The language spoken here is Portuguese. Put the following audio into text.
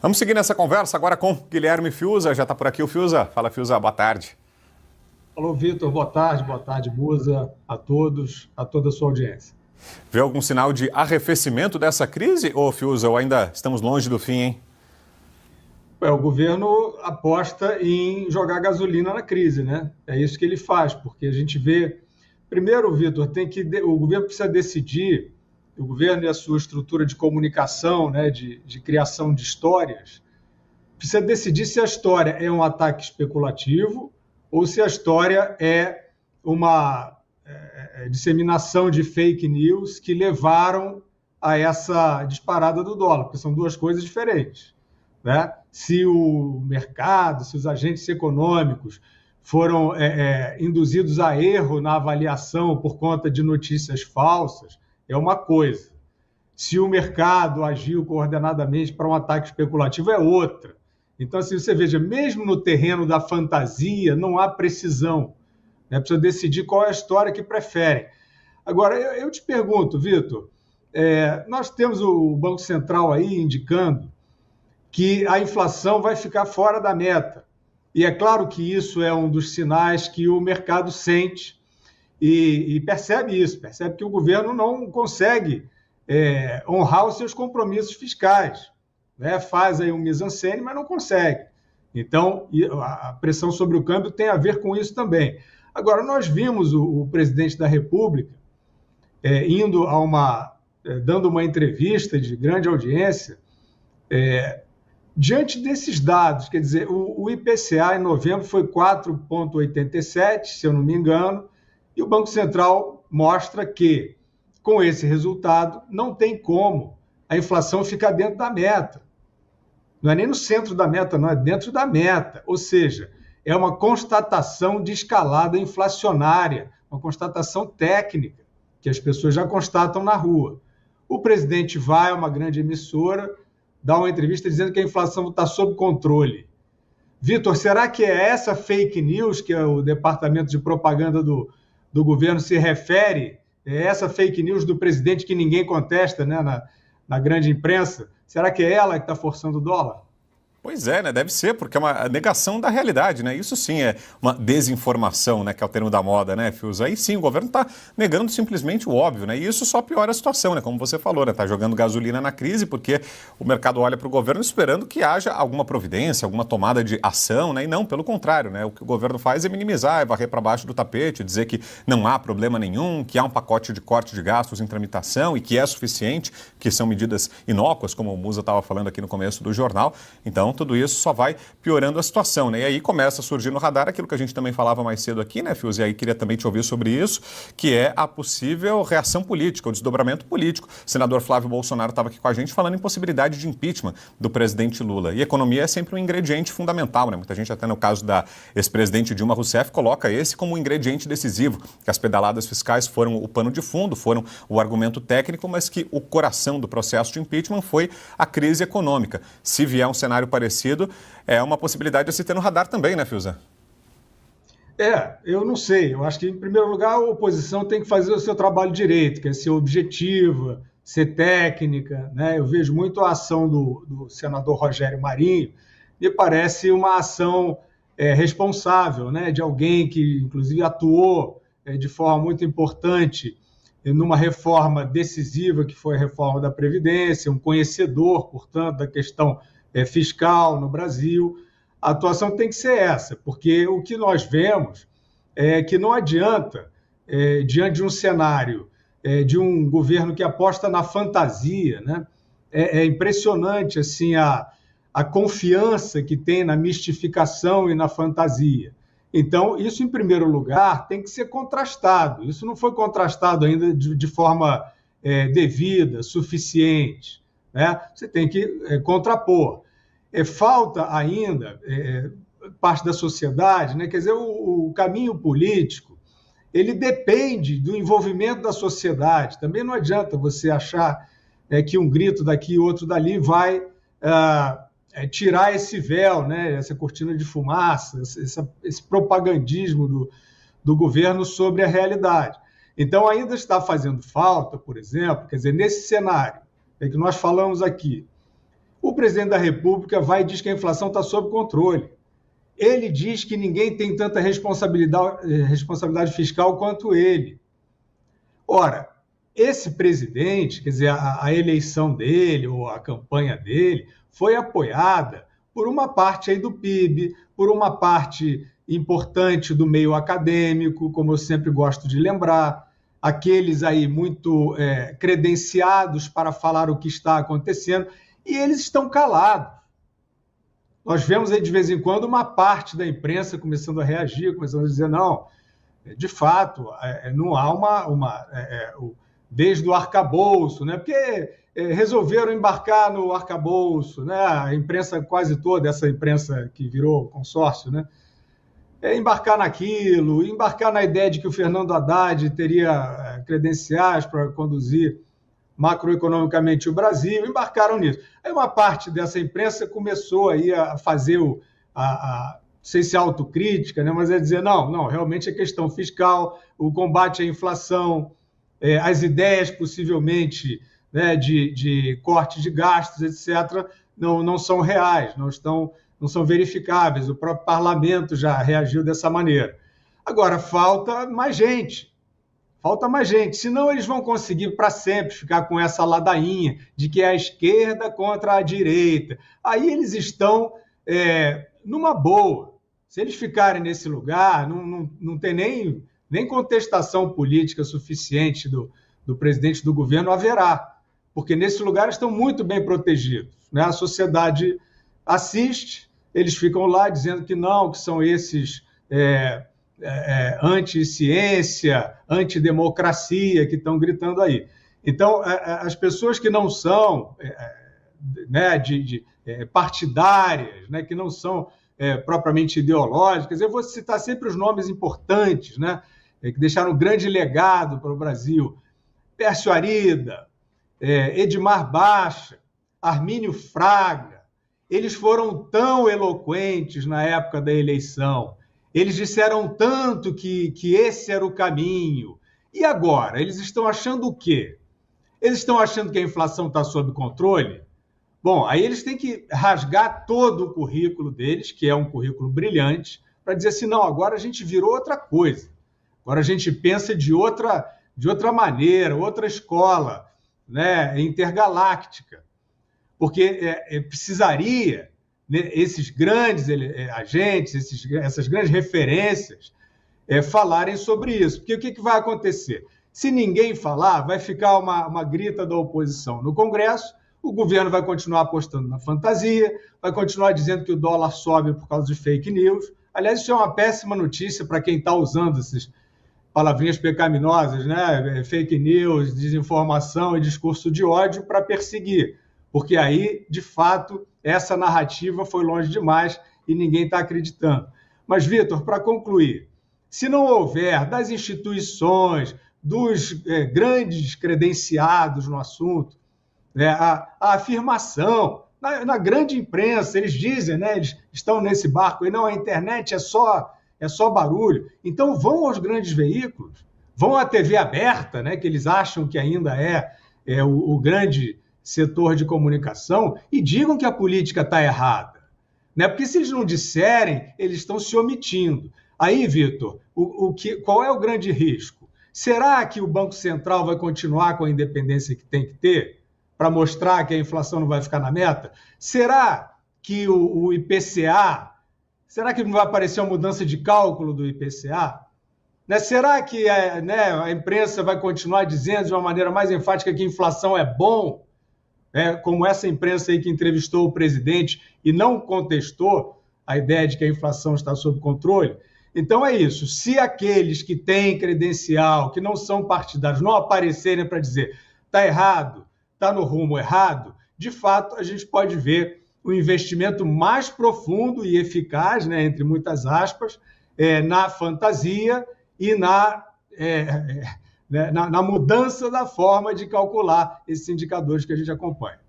Vamos seguir nessa conversa agora com Guilherme Fiuza. Já está por aqui o Fiuza. Fala, Fiuza, boa tarde. Alô, Vitor, boa tarde, Busa, a todos, a toda a sua audiência. Vê algum sinal de arrefecimento dessa crise, ô Fiuza, ou ainda estamos longe do fim, hein? O governo aposta em jogar gasolina na crise, né? É isso que ele faz, porque a gente vê... Primeiro, Vitor, o governo precisa decidir, o governo e a sua estrutura de comunicação, né, de criação de histórias, precisa decidir se a história é um ataque especulativo ou se a história é uma disseminação de fake news que levaram a essa disparada do dólar, porque são duas coisas diferentes, né? Se o mercado, se os agentes econômicos foram induzidos a erro na avaliação por conta de notícias falsas, é uma coisa. Se o mercado agiu coordenadamente para um ataque especulativo, é outra. Então, assim, você veja, mesmo no terreno da fantasia, não há precisão, né? Precisa decidir qual é a história que preferem. Agora, eu te pergunto, Vitor, nós temos o Banco Central aí indicando que a inflação vai ficar fora da meta. E é claro que isso é um dos sinais que o mercado sente e percebe isso, percebe que o governo não consegue honrar os seus compromissos fiscais, né? Faz aí um mise-en-scène, mas não consegue. Então, a pressão sobre o câmbio tem a ver com isso também. Agora, nós vimos o presidente da República indo dando uma entrevista de grande audiência, diante desses dados, quer dizer, o IPCA em novembro foi 4,87, se eu não me engano, e o Banco Central mostra que, com esse resultado, não tem como a inflação ficar dentro da meta. Não é nem no centro da meta, não, é dentro da meta. Ou seja, é uma constatação de escalada inflacionária, uma constatação técnica, que as pessoas já constatam na rua. O presidente vai a uma grande emissora, dá uma entrevista dizendo que a inflação está sob controle. Vitor, será que é essa fake news que o departamento de propaganda do governo se refere? É essa fake news do presidente que ninguém contesta, né, na grande imprensa? Será que é ela que está forçando o dólar? Pois é, né? Deve ser, porque é uma negação da realidade, né? Isso sim é uma desinformação, né? Que é o termo da moda, né, Fiuza? Aí sim, o governo está negando simplesmente o óbvio, né? E isso só piora a situação, né? Como você falou, né? Está jogando gasolina na crise porque o mercado olha para o governo esperando que haja alguma providência, alguma tomada de ação, né? E não, pelo contrário, né? O que o governo faz é minimizar, é varrer para baixo do tapete, dizer que não há problema nenhum, que há um pacote de corte de gastos em tramitação e que é suficiente, que são medidas inócuas, como o Musa estava falando aqui no começo do jornal. Então, tudo isso só vai piorando a situação, né? E aí começa a surgir no radar aquilo que a gente também falava mais cedo aqui, né, Fiuza? E aí queria também te ouvir sobre isso, que é a possível reação política, o desdobramento político. O senador Flávio Bolsonaro estava aqui com a gente falando em possibilidade de impeachment do presidente Lula. E economia é sempre um ingrediente fundamental, né? Muita gente, até no caso da ex-presidente Dilma Rousseff, coloca esse como um ingrediente decisivo, que as pedaladas fiscais foram o pano de fundo, foram o argumento técnico, mas que o coração do processo de impeachment foi a crise econômica. Se vier um cenário parecido, é uma possibilidade de se ter no radar também, né, Fiuza? Eu não sei. Eu acho que, em primeiro lugar, a oposição tem que fazer o seu trabalho direito, que é ser objetiva, ser técnica, né? Eu vejo muito a ação do senador Rogério Marinho, me parece uma ação responsável, né? De alguém que, inclusive, atuou de forma muito importante numa reforma decisiva, que foi a reforma da Previdência, um conhecedor, portanto, da questão fiscal no Brasil. A atuação tem que ser essa, porque o que nós vemos é que não adianta, diante de um cenário de um governo que aposta na fantasia, né? É impressionante assim, a confiança que tem na mistificação e na fantasia. Então, isso, em primeiro lugar, tem que ser contrastado. Isso não foi contrastado ainda de forma devida, suficiente, né? Você tem que contrapor. Falta ainda parte da sociedade, né? Quer dizer, o caminho político, ele depende do envolvimento da sociedade. Também não adianta você achar que um grito daqui e outro dali vai tirar esse véu, né? Essa cortina de fumaça, esse propagandismo do governo sobre a realidade. Então, ainda está fazendo falta, por exemplo, quer dizer, nesse cenário que nós falamos aqui, O presidente da República vai e diz que a inflação está sob controle. Ele diz que ninguém tem tanta responsabilidade fiscal quanto ele. Ora, esse presidente, quer dizer, a eleição dele ou a campanha dele foi apoiada por uma parte aí do PIB, por uma parte importante do meio acadêmico, como eu sempre gosto de lembrar, aqueles aí muito credenciados para falar o que está acontecendo, e eles estão calados. Nós vemos aí de vez em quando uma parte da imprensa começando a reagir, começando a dizer, não, de fato, não há desde o arcabouço, né? Porque resolveram embarcar no arcabouço, né? A imprensa quase toda, essa imprensa que virou consórcio, né? Embarcar naquilo, embarcar na ideia de que o Fernando Haddad teria credenciais para conduzir macroeconomicamente o Brasil, embarcaram nisso. Aí uma parte dessa imprensa começou aí a fazer não sei se autocrítica, né? Mas é dizer, não, realmente é questão fiscal, o combate à inflação, as ideias possivelmente, né, de corte de gastos, etc., não são reais, não são verificáveis. O próprio parlamento já reagiu dessa maneira. Agora, falta mais gente, senão eles vão conseguir para sempre ficar com essa ladainha de que é a esquerda contra a direita. Aí eles estão numa boa. Se eles ficarem nesse lugar, não tem nem contestação política suficiente do presidente do governo haverá, porque nesse lugar estão muito bem protegidos, né? A sociedade assiste, eles ficam lá dizendo que não, que são esses anti-ciência, antidemocracia que estão gritando aí. Então, as pessoas que não são partidárias, né, que não são propriamente ideológicas, eu vou citar sempre os nomes importantes, né, que deixaram um grande legado para o Brasil: Pércio Arida, Edmar Baixa, Armínio Fraga. Eles foram tão eloquentes na época da eleição, eles disseram tanto que esse era o caminho. E agora? Eles estão achando o quê? Eles estão achando que a inflação está sob controle? Bom, aí eles têm que rasgar todo o currículo deles, que é um currículo brilhante, para dizer assim, não, agora a gente virou outra coisa. Agora a gente pensa de outra maneira, outra escola, né, intergaláctica. Porque precisaria, né, esses grandes agentes, essas grandes referências, falarem sobre isso. Porque o que vai acontecer? Se ninguém falar, vai ficar uma grita da oposição no Congresso, o governo vai continuar apostando na fantasia, vai continuar dizendo que o dólar sobe por causa de fake news. Aliás, isso é uma péssima notícia para quem está usando essas palavrinhas pecaminosas, né? Fake news, desinformação e discurso de ódio para perseguir. Porque aí, de fato, essa narrativa foi longe demais e ninguém está acreditando. Mas, Vitor, para concluir, se não houver das instituições, dos grandes credenciados no assunto, a afirmação, na grande imprensa, eles dizem, né, eles estão nesse barco, e não, a internet é só barulho. Então vão aos grandes veículos, vão à TV aberta, né, que eles acham que ainda é o grande setor de comunicação, e digam que a política está errada. Né? Porque se eles não disserem, eles estão se omitindo. Aí, Vitor, qual é o grande risco? Será que o Banco Central vai continuar com a independência que tem que ter, para mostrar que a inflação não vai ficar na meta? Será que o IPCA, será que não vai aparecer uma mudança de cálculo do IPCA? Né? Será que a imprensa vai continuar dizendo de uma maneira mais enfática que a inflação é bom? Como essa imprensa aí que entrevistou o presidente e não contestou a ideia de que a inflação está sob controle. Então é isso, se aqueles que têm credencial, que não são partidários, não aparecerem para dizer está errado, está no rumo errado, de fato a gente pode ver um investimento mais profundo e eficaz, né, entre muitas aspas, na fantasia e na mudança da forma de calcular esses indicadores que a gente acompanha.